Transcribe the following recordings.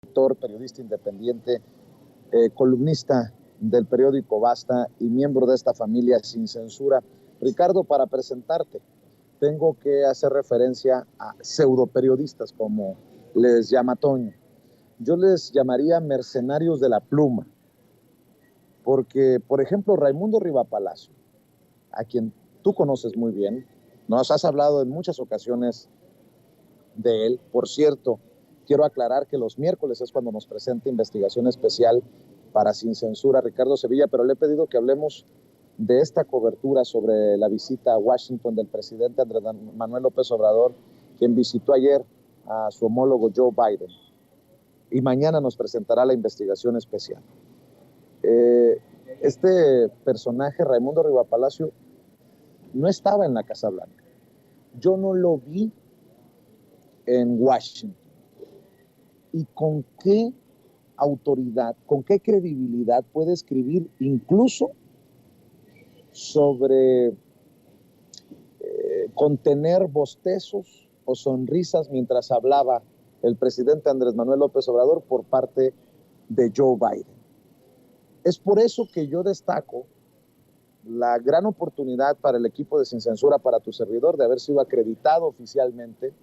periodista independiente, columnista del periódico Basta y miembro de esta familia Sin Censura. Ricardo, para presentarte, tengo que hacer referencia a pseudoperiodistas, como les llama Toño. Yo les llamaría mercenarios de la pluma, porque, por ejemplo, Raimundo Rivapalacio, a quien tú conoces muy bien, nos has hablado en muchas ocasiones de él. Por cierto, quiero aclarar que los miércoles es cuando nos presenta investigación especial para Sin Censura Ricardo Sevilla, pero le he pedido que hablemos de esta cobertura sobre la visita a Washington del presidente Andrés Manuel López Obrador, quien visitó ayer a su homólogo Joe Biden. Y mañana nos presentará la investigación especial. Este personaje, Raimundo Rivapalacio, no estaba en la Casa Blanca. Yo no lo vi en Washington. ¿Y con qué autoridad, con qué credibilidad puede escribir incluso sobre contener bostezos o sonrisas mientras hablaba el presidente Andrés Manuel López Obrador por parte de Joe Biden? Es por eso que yo destaco la gran oportunidad para el equipo de Sin Censura, para tu servidor, de haber sido acreditado oficialmente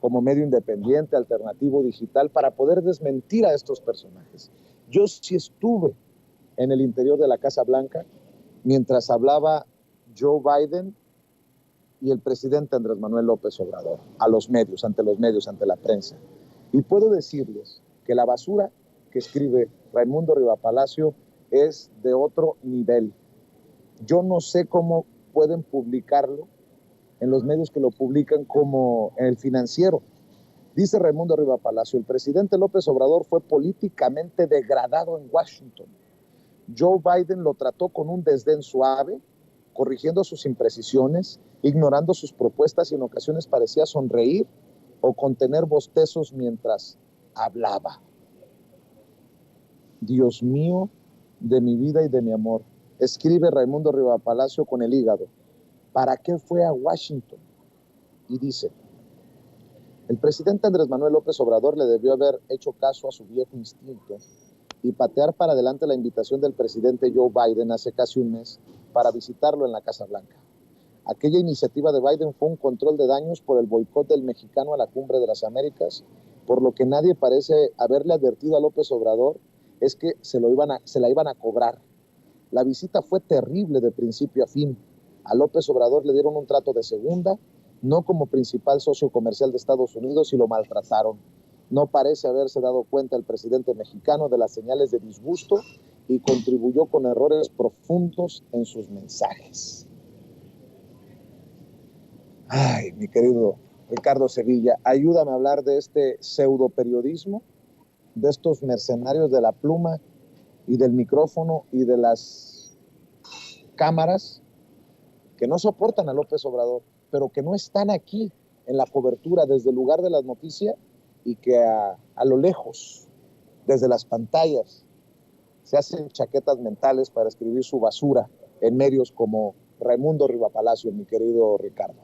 como medio independiente, alternativo, digital, para poder desmentir a estos personajes. Yo sí estuve en el interior de la Casa Blanca mientras hablaba Joe Biden y el presidente Andrés Manuel López Obrador, a los medios, ante la prensa. Y puedo decirles que la basura que escribe Raimundo Rivapalacio es de otro nivel. Yo no sé cómo pueden publicarlo en los medios que lo publican, como en El Financiero. Dice Raimundo Rivapalacio: el presidente López Obrador fue políticamente degradado en Washington. Joe Biden lo trató con un desdén suave, corrigiendo sus imprecisiones, ignorando sus propuestas, y en ocasiones parecía sonreír o contener bostezos mientras hablaba. Dios mío, de mi vida y de mi amor, escribe Raimundo Rivapalacio con el hígado, ¿para qué fue a Washington? Y dice: el presidente Andrés Manuel López Obrador le debió haber hecho caso a su viejo instinto y patear para adelante la invitación del presidente Joe Biden hace casi un mes para visitarlo en la Casa Blanca. Aquella iniciativa de Biden fue un control de daños por el boicot del mexicano a la Cumbre de las Américas, por lo que nadie parece haberle advertido a López Obrador es que se la iban a cobrar. La visita fue terrible de principio a fin. A López Obrador le dieron un trato de segunda, no como principal socio comercial de Estados Unidos, y lo maltrataron. No parece haberse dado cuenta el presidente mexicano de las señales de disgusto y contribuyó con errores profundos en sus mensajes. Ay, mi querido Ricardo Sevilla, ayúdame a hablar de este pseudoperiodismo, de estos mercenarios de la pluma y del micrófono y de las cámaras que no soportan a López Obrador, pero que no están aquí en la cobertura desde el lugar de las noticias, y que a lo lejos, desde las pantallas, se hacen chaquetas mentales para escribir su basura en medios como Raimundo Rivapalacio, mi querido Ricardo.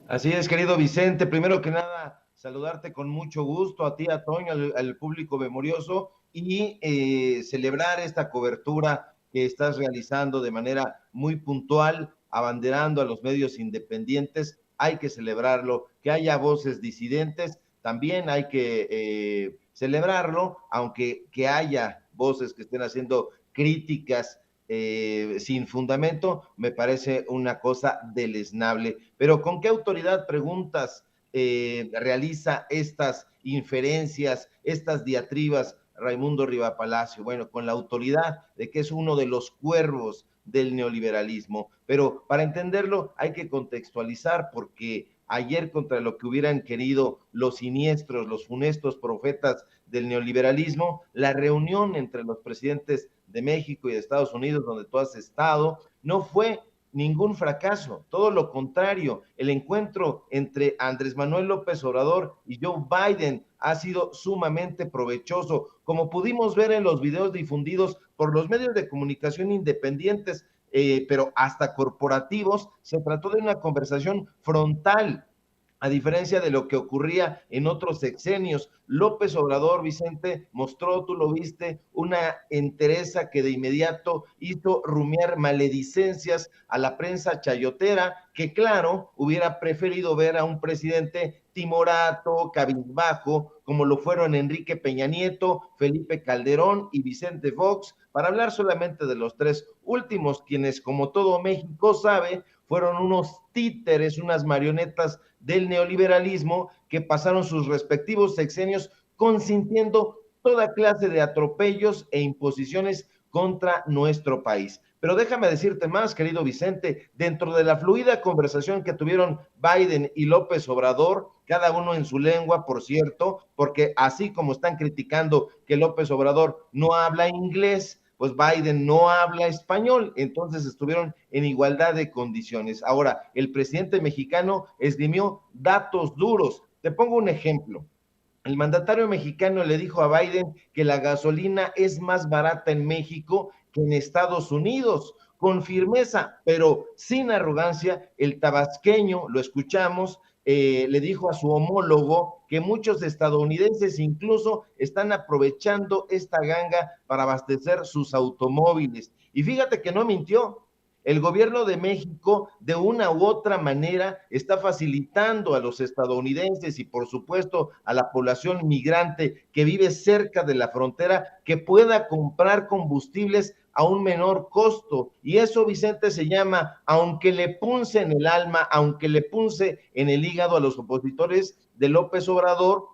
Así es, querido Vicente. Primero que nada, saludarte con mucho gusto a ti, a Toño, al público memorioso, y celebrar esta cobertura que estás realizando de manera muy puntual, abanderando a los medios independientes. Hay que celebrarlo, que haya voces disidentes, también hay que celebrarlo, aunque que haya voces que estén haciendo críticas sin fundamento, me parece una cosa deleznable. Pero ¿con qué autoridad, preguntas, realiza estas inferencias, estas diatribas Raimundo Rivapalacio? Bueno, con la autoridad de que es uno de los cuervos del neoliberalismo. Pero para entenderlo hay que contextualizar, porque ayer, contra lo que hubieran querido los siniestros, los funestos profetas del neoliberalismo, la reunión entre los presidentes de México y de Estados Unidos, donde tú has estado, no fue ningún fracaso, todo lo contrario. El encuentro entre Andrés Manuel López Obrador y Joe Biden ha sido sumamente provechoso, como pudimos ver en los videos difundidos por los medios de comunicación independientes, pero hasta corporativos. Se trató de una conversación frontal. a diferencia de lo que ocurría en otros sexenios. López Obrador, Vicente, mostró, tú lo viste, una entereza que de inmediato hizo rumiar maledicencias a la prensa chayotera, que claro, hubiera preferido ver a un presidente timorato, cabizbajo, como lo fueron Enrique Peña Nieto, Felipe Calderón y Vicente Fox, para hablar solamente de los tres últimos, quienes, como todo México sabe, fueron unos títeres, unas marionetas del neoliberalismo que pasaron sus respectivos sexenios consintiendo toda clase de atropellos e imposiciones contra nuestro país. Pero déjame decirte más, querido Vicente, dentro de la fluida conversación que tuvieron Biden y López Obrador, cada uno en su lengua, por cierto, porque así como están criticando que López Obrador no habla inglés, pues Biden no habla español, entonces estuvieron en igualdad de condiciones. Ahora, el presidente mexicano esgrimió datos duros. Te pongo un ejemplo. El mandatario mexicano le dijo a Biden que la gasolina es más barata en México que en Estados Unidos. Con firmeza, pero sin arrogancia, el tabasqueño, lo escuchamos, le dijo a su homólogo que muchos estadounidenses incluso están aprovechando esta ganga para abastecer sus automóviles. Y fíjate que no mintió. El gobierno de México, de una u otra manera, está facilitando a los estadounidenses y, por supuesto, a la población migrante que vive cerca de la frontera, que pueda comprar combustibles a un menor costo. Y eso, Vicente, se llama, aunque le punce en el alma, aunque le punce en el hígado a los opositores de López Obrador,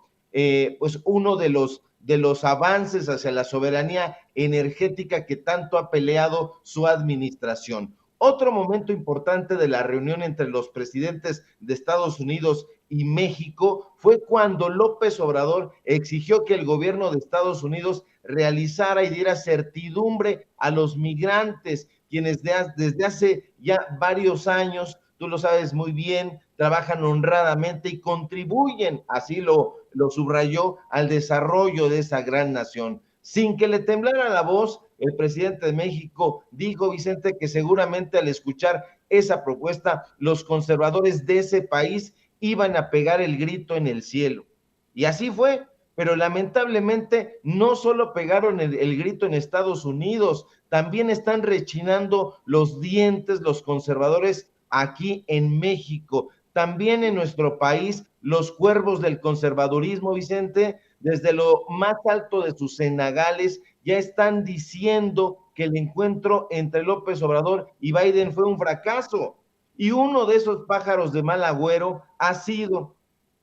pues uno de los avances hacia la soberanía energética que tanto ha peleado su administración. Otro momento importante de la reunión entre los presidentes de Estados Unidos y México fue cuando López Obrador exigió que el gobierno de Estados Unidos realizara y diera certidumbre a los migrantes, quienes desde hace ya varios años, tú lo sabes muy bien, trabajan honradamente y contribuyen, así lo subrayó, al desarrollo de esa gran nación. Sin que le temblara la voz, el presidente de México dijo, Vicente, que seguramente al escuchar esa propuesta, los conservadores de ese país iban a pegar el grito en el cielo. Y así fue, pero lamentablemente no solo pegaron el grito en Estados Unidos, también están rechinando los dientes los conservadores aquí en México. También en nuestro país, los cuervos del conservadurismo, Vicente, desde lo más alto de sus cenagales, ya están diciendo que el encuentro entre López Obrador y Biden fue un fracaso. Y uno de esos pájaros de mal agüero ha sido,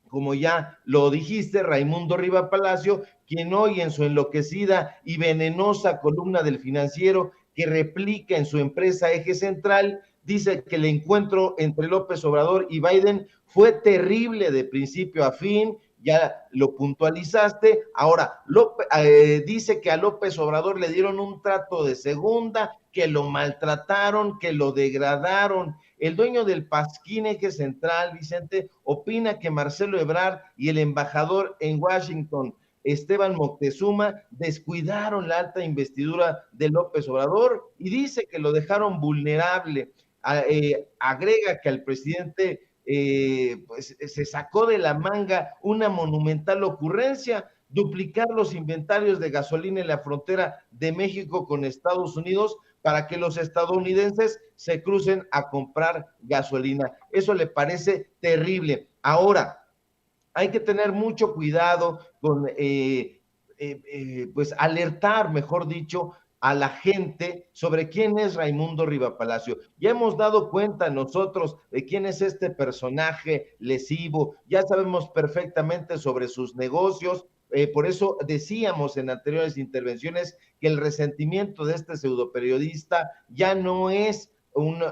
como ya lo dijiste, Raimundo Riva Palacio, quien hoy en su enloquecida y venenosa columna del Financiero, que replica en su empresa Eje Central, dice que el encuentro entre López Obrador y Biden fue terrible de principio a fin, ya lo puntualizaste. Ahora, dice que a López Obrador le dieron un trato de segunda, que lo maltrataron, que lo degradaron. El dueño del Pasquín Eje Central, Vicente, opina que Marcelo Ebrard y el embajador en Washington, Esteban Moctezuma, descuidaron la alta investidura de López Obrador y dice que lo dejaron vulnerable. Agrega que al presidente pues, se sacó de la manga una monumental ocurrencia, duplicar los inventarios de gasolina en la frontera de México con Estados Unidos para que los estadounidenses se crucen a comprar gasolina. Eso le parece terrible. Ahora, hay que tener mucho cuidado con, pues, alertar, mejor dicho, a la gente sobre quién es Raimundo Riva Palacio. Ya hemos dado cuenta nosotros de quién es este personaje lesivo, ya sabemos perfectamente sobre sus negocios, por eso decíamos en anteriores intervenciones que el resentimiento de este pseudoperiodista ya no es una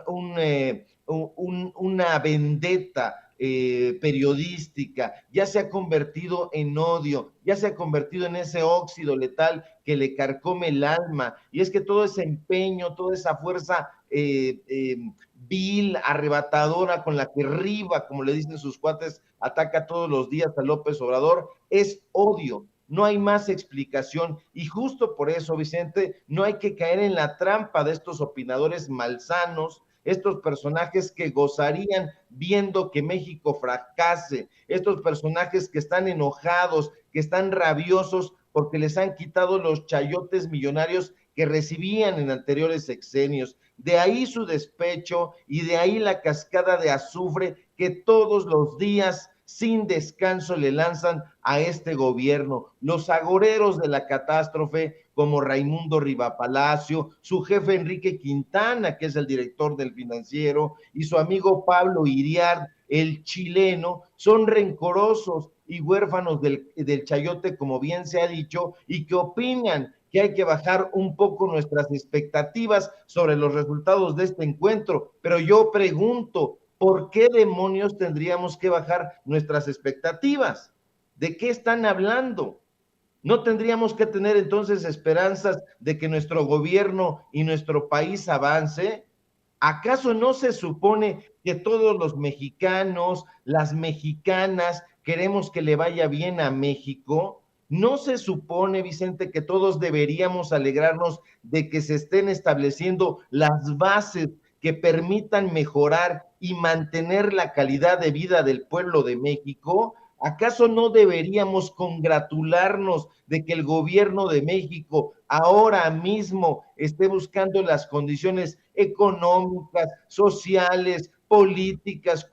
vendetta periodística, ya se ha convertido en odio, ya se ha convertido en ese óxido letal que le carcome el alma, y es que todo ese empeño, toda esa fuerza vil, arrebatadora con la que Riva, como le dicen sus cuates, ataca todos los días a López Obrador, es odio. No hay más explicación y justo por eso, Vicente, no hay que caer en la trampa de estos opinadores malsanos estos personajes que gozarían viendo que México fracase, estos personajes que están enojados, que están rabiosos porque les han quitado los chayotes millonarios que recibían en anteriores sexenios. De ahí su despecho y de ahí la cascada de azufre que todos los días sin descanso le lanzan a este gobierno. Los agoreros de la catástrofe, como Raimundo Rivapalacio, su jefe Enrique Quintana, que es el director del Financiero, y su amigo Pablo Iriart, el chileno, son rencorosos y huérfanos del chayote, como bien se ha dicho, y que opinan que hay que bajar un poco nuestras expectativas sobre los resultados de este encuentro. Pero yo pregunto, ¿por qué demonios tendríamos que bajar nuestras expectativas? ¿De qué están hablando? ¿No tendríamos que tener entonces esperanzas de que nuestro gobierno y nuestro país avance? ¿Acaso no se supone que todos los mexicanos, las mexicanas, queremos que le vaya bien a México? ¿No se supone, Vicente, que todos deberíamos alegrarnos de que se estén estableciendo las bases que permitan mejorar y mantener la calidad de vida del pueblo de México? ¿Acaso no deberíamos congratularnos de que el gobierno de México ahora mismo esté buscando las condiciones económicas, sociales, políticas,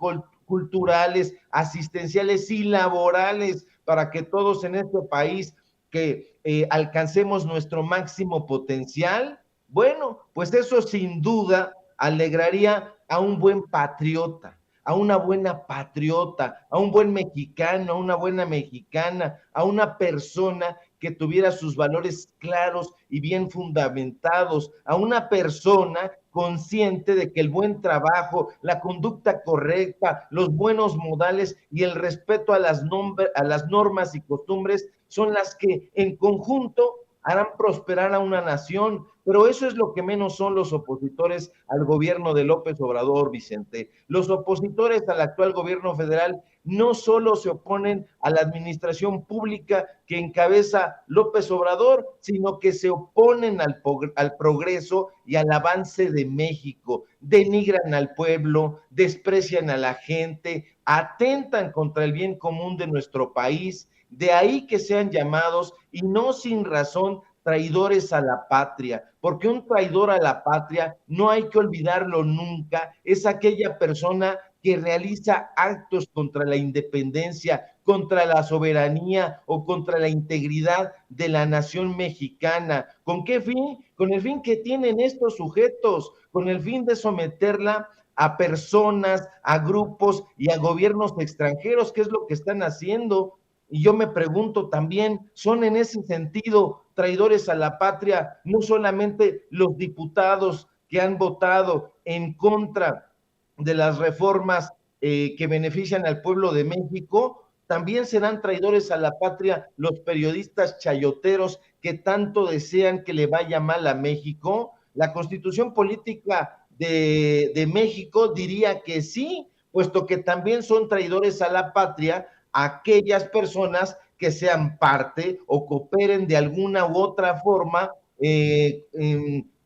culturales, asistenciales y laborales para que todos en este país que alcancemos nuestro máximo potencial? Bueno, pues eso sin duda alegraría a un buen patriota, a una buena patriota, a un buen mexicano, a una buena mexicana, a una persona que tuviera sus valores claros y bien fundamentados, a una persona consciente de que el buen trabajo, la conducta correcta, los buenos modales y el respeto a las normas y costumbres son las que en conjunto harán prosperar a una nación. Pero eso es lo que menos son los opositores al gobierno de López Obrador, Vicente. Los opositores al actual gobierno federal no solo se oponen a la administración pública que encabeza López Obrador, sino que se oponen al progreso y al avance de México. Denigran al pueblo, desprecian a la gente, atentan contra el bien común de nuestro país. De ahí que sean llamados, y no sin razón, traidores a la patria, porque un traidor a la patria, no hay que olvidarlo nunca, es aquella persona que realiza actos contra la independencia, contra la soberanía o contra la integridad de la nación mexicana. ¿Con qué fin? Con el fin que tienen estos sujetos, con el fin de someterla a personas, a grupos y a gobiernos extranjeros, que es lo que están haciendo. Y yo me pregunto también, ¿son en ese sentido traidores a la patria no solamente los diputados que han votado en contra de las reformas que benefician al pueblo de México? También serán traidores a la patria los periodistas chayoteros que tanto desean que le vaya mal a México. La Constitución Política de México diría que sí, puesto que también son traidores a la patria aquellas personas que sean parte o cooperen de alguna u otra forma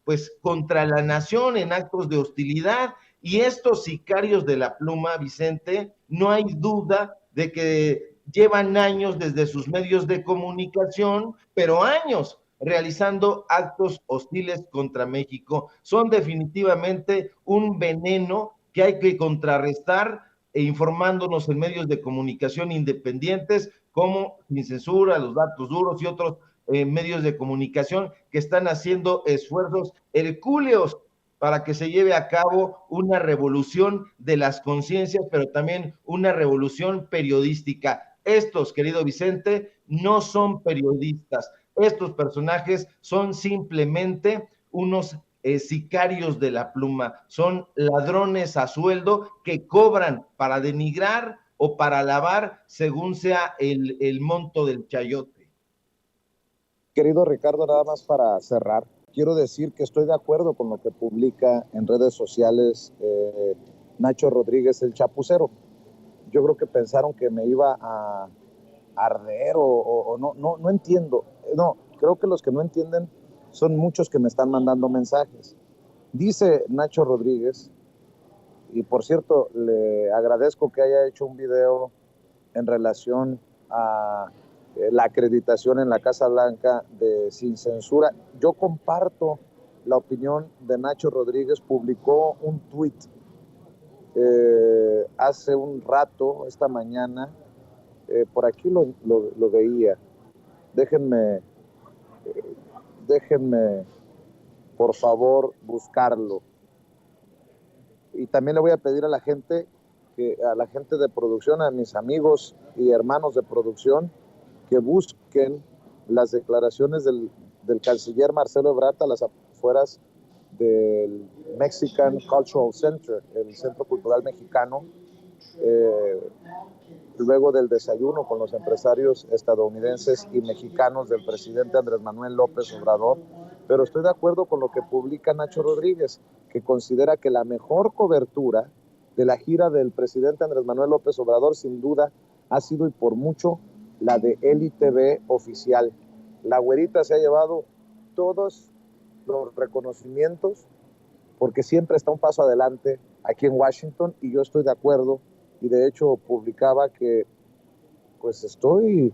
pues contra la nación en actos de hostilidad. Y estos sicarios de la pluma, Vicente, no hay duda de que llevan años desde sus medios de comunicación, pero años realizando actos hostiles contra México. Son definitivamente un veneno que hay que contrarrestar informándonos en medios de comunicación independientes como Sin Censura, Los Datos Duros y otros medios de comunicación que están haciendo esfuerzos hercúleos para que se lleve a cabo una revolución de las conciencias, pero también una revolución periodística. Estos, querido Vicente, no son periodistas. Estos personajes son simplemente unos sicarios de la pluma, son ladrones a sueldo que cobran para denigrar o para lavar según sea el monto del chayote. Querido Ricardo, nada más para cerrar, quiero decir que estoy de acuerdo con lo que publica en redes sociales Nacho Rodríguez, el chapucero. Yo creo que pensaron que me iba a arder o no entiendo. No, creo que los que no entienden son muchos que me están mandando mensajes. Dice Nacho Rodríguez Y por cierto, le agradezco que haya hecho un video en relación a la acreditación en la Casa Blanca de Sin Censura. Yo comparto la opinión de Nacho Rodríguez. Publicó un tuit hace un rato, esta mañana, por aquí lo veía. Déjenme, déjenme, por favor, buscarlo. Y también le voy a pedir a la gente de producción, a mis amigos y hermanos de producción, que busquen las declaraciones del canciller Marcelo Ebrard a las afueras del Mexican Cultural Center, el Centro Cultural Mexicano, luego del desayuno con los empresarios estadounidenses y mexicanos del presidente Andrés Manuel López Obrador. Pero estoy de acuerdo con lo que publica Nacho Rodríguez, que considera que la mejor cobertura de la gira del presidente Andrés Manuel López Obrador, sin duda, ha sido y por mucho la de Eli TV oficial. La güerita se ha llevado todos los reconocimientos porque siempre está un paso adelante aquí en Washington, y yo estoy de acuerdo, y de hecho publicaba que pues estoy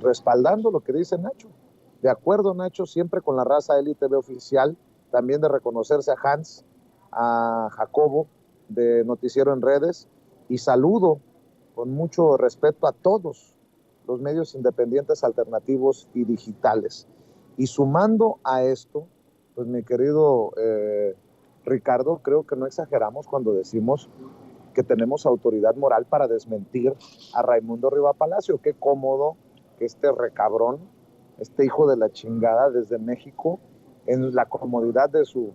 respaldando lo que dice Nacho. De acuerdo, Nacho, siempre con la raza Eli TV oficial, también de reconocerse a Hans, a Jacobo, de Noticiero en Redes, y saludo con mucho respeto a todos los medios independientes, alternativos y digitales. Y sumando a esto, pues mi querido Ricardo, creo que no exageramos cuando decimos que tenemos autoridad moral para desmentir a Raimundo Riva Palacio. Qué cómodo que este recabrón, este hijo de la chingada, desde México, en la comodidad de su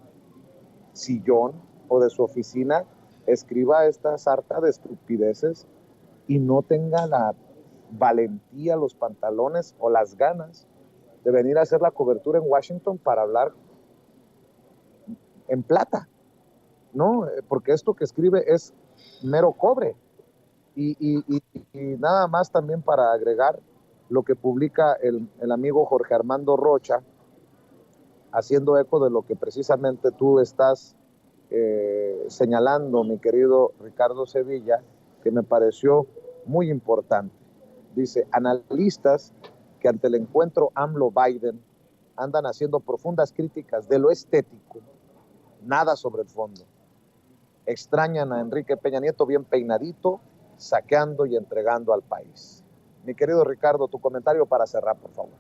sillón o de su oficina, escriba esta sarta de estupideces y no tenga la valentía, los pantalones o las ganas de venir a hacer la cobertura en Washington para hablar en plata, ¿no? Porque esto que escribe es mero cobre. Y nada más también para agregar lo que publica el amigo Jorge Armando Rocha, haciendo eco de lo que precisamente tú estás señalando, mi querido Ricardo Sevilla, que me pareció muy importante. Dice, analistas que ante el encuentro AMLO-Biden andan haciendo profundas críticas de lo estético, nada sobre el fondo. Extrañan a Enrique Peña Nieto bien peinadito, saqueando y entregando al país. Mi querido Ricardo, tu comentario para cerrar, por favor.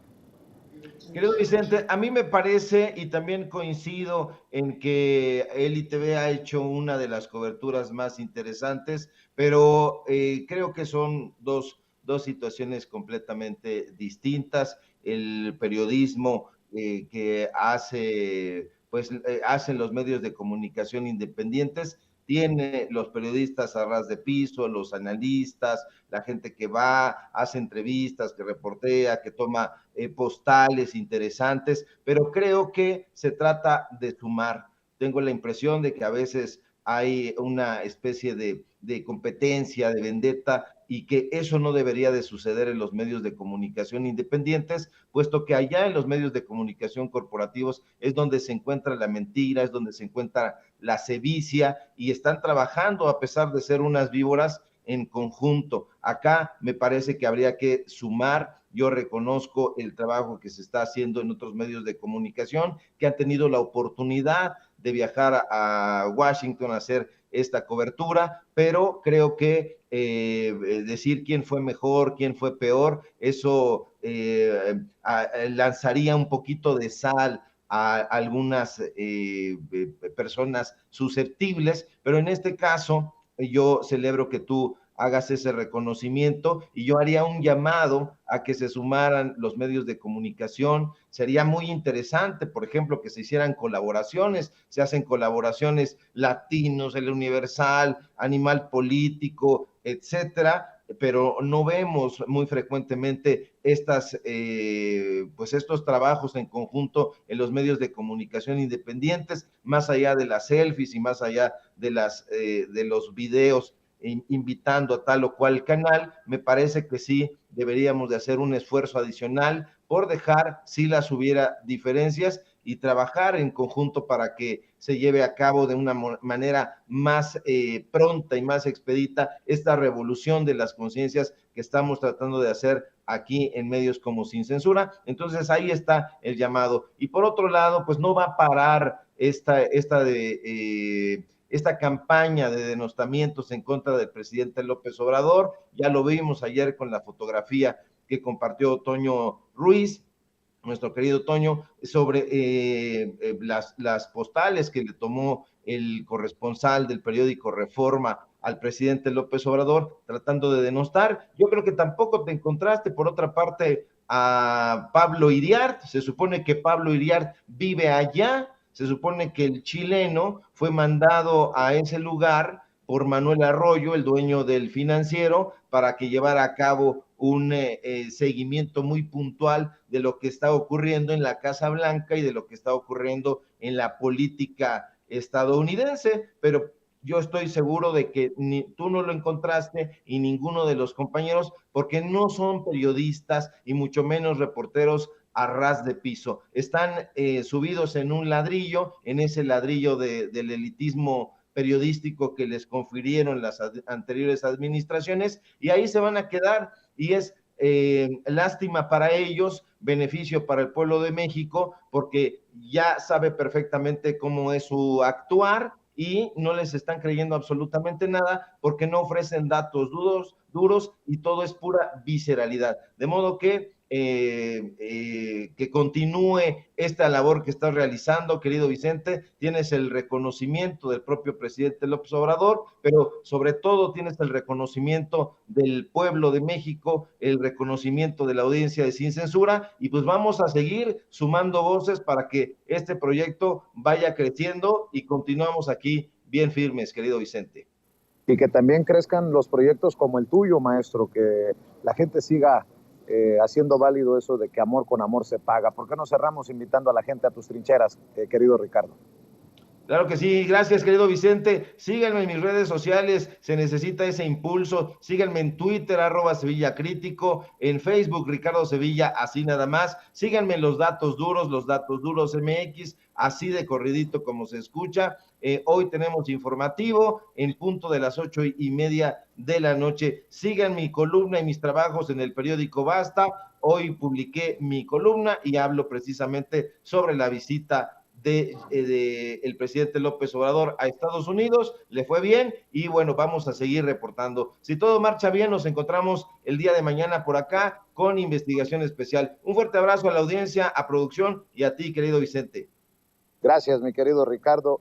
Querido Vicente, a mí me parece, y también coincido en que Eli TV ha hecho una de las coberturas más interesantes, pero creo que son dos situaciones completamente distintas. El periodismo que hacen los medios de comunicación independientes, tiene los periodistas a ras de piso, los analistas, la gente que va, hace entrevistas, que reportea, que toma postales interesantes, pero creo que se trata de sumar. Tengo la impresión de que a veces hay una especie de competencia, de vendetta, y que eso no debería de suceder en los medios de comunicación independientes, puesto que allá en los medios de comunicación corporativos es donde se encuentra la mentira, es donde se encuentra la sevicia, y están trabajando, a pesar de ser unas víboras, en conjunto. Acá me parece que habría que sumar. Yo reconozco el trabajo que se está haciendo en otros medios de comunicación que han tenido la oportunidad de viajar a Washington a hacer esta cobertura, pero creo que decir quién fue mejor, quién fue peor, eso lanzaría un poquito de sal a algunas personas susceptibles, pero en este caso yo celebro que tú hagas ese reconocimiento, y yo haría un llamado a que se sumaran los medios de comunicación. Sería muy interesante, por ejemplo, que se hicieran colaboraciones. Se hacen colaboraciones Latinos, El Universal, Animal Político, etcétera, pero no vemos muy frecuentemente estos trabajos en conjunto en los medios de comunicación independientes, más allá de las selfies y más allá de los videos invitando a tal o cual canal. Me parece que sí deberíamos de hacer un esfuerzo adicional por dejar, si las hubiera diferencias, y trabajar en conjunto para que se lleve a cabo de una manera más pronta y más expedita esta revolución de las conciencias que estamos tratando de hacer aquí en medios como Sin Censura. Entonces ahí está el llamado. Y por otro lado, pues no va a parar esta campaña de denostamientos en contra del presidente López Obrador. Ya lo vimos ayer con la fotografía que compartió Toño Ruiz, nuestro querido Toño, sobre las postales que le tomó el corresponsal del periódico Reforma al presidente López Obrador, tratando de denostar. Yo creo que tampoco te encontraste, por otra parte, a Pablo Iriart. Se supone que Pablo Iriart vive allá, se supone que el chileno fue mandado a ese lugar por Manuel Arroyo, el dueño del Financiero, para que llevara a cabo un seguimiento muy puntual de lo que está ocurriendo en la Casa Blanca y de lo que está ocurriendo en la política estadounidense, pero yo estoy seguro de que ni tú no lo encontraste y ninguno de los compañeros, porque no son periodistas y mucho menos reporteros a ras de piso. Están subidos en un ladrillo, en ese ladrillo del elitismo periodístico que les confirieron las anteriores administraciones, y ahí se van a quedar, y es lástima para ellos, beneficio para el pueblo de México, porque ya sabe perfectamente cómo es su actuar y no les están creyendo absolutamente nada porque no ofrecen datos duros y todo es pura visceralidad. De modo que continúe esta labor que estás realizando, querido Vicente. Tienes el reconocimiento del propio presidente López Obrador, pero sobre todo tienes el reconocimiento del pueblo de México, el reconocimiento de la audiencia de Sin Censura, y pues vamos a seguir sumando voces para que este proyecto vaya creciendo y continuamos aquí bien firmes, querido Vicente. Y que también crezcan los proyectos como el tuyo, maestro, que la gente siga haciendo válido eso de que amor con amor se paga. ¿Por qué no cerramos invitando a la gente a tus trincheras, querido Ricardo? Claro que sí, gracias querido Vicente, síganme en mis redes sociales, se necesita ese impulso, síganme en Twitter, @Sevilla Crítico, en Facebook, Ricardo Sevilla, así nada más, síganme en los datos duros MX, así de corridito como se escucha. Hoy tenemos informativo en punto de las 8:30 de la noche, sigan mi columna y mis trabajos en el periódico Basta. Hoy publiqué mi columna y hablo precisamente sobre la visita de el presidente López Obrador a Estados Unidos. Le fue bien y bueno, vamos a seguir reportando. Si todo marcha bien, nos encontramos el día de mañana por acá con investigación especial. Un fuerte abrazo a la audiencia, a producción y a ti, querido Vicente. Gracias, mi querido Ricardo.